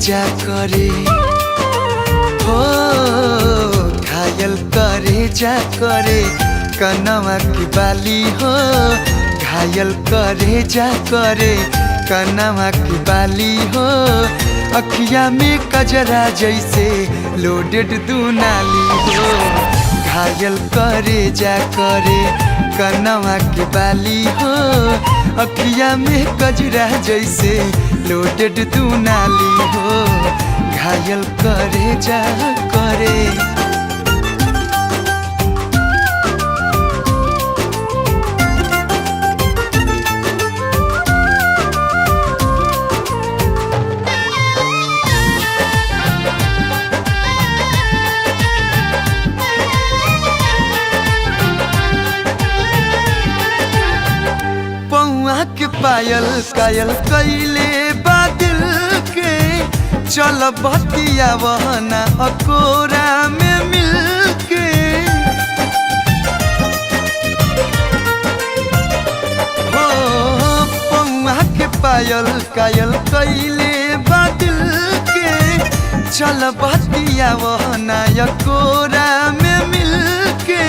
जा करे हो, घायल करे जा करे कनवा की बाली हो, घायल करे जा करे कनवा की बाली हो। अखिया में कजरा जैसे लोडेड दुनाली हो, घायल करे जा करे कनवा की बाली हो। अखिया में कजरा जैसे लोडेड दुनाली हो, घायल करे जा करे। के पायल कायल कैले बादल के, चल बतिया वहना अकोरा में मिल के। हो पौआ के पायल कायल कैले बादल के, चल बतिया वहना अकोरा में मिल के।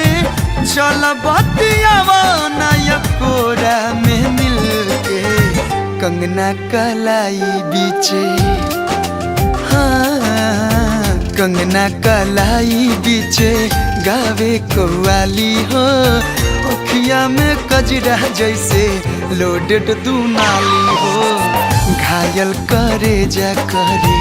चल बतिया वहना अकोरा में मिल के। कंगना कलाई बीचे, हाँ कंगना कलाई बीचे गावे कव्वाली हो। अखिया में कजरा जैसे लोडेड दुनाली हो, घायल करे जा करे।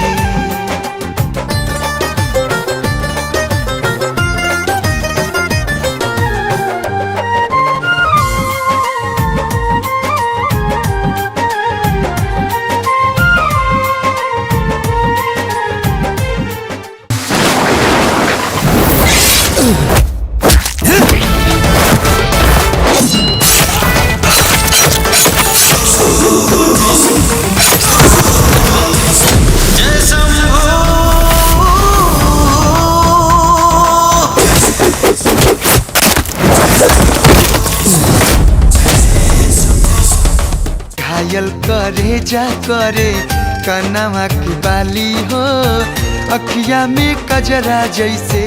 घायल करे जा करे कनवा की बाली हो, अखिया में कजरा जैसे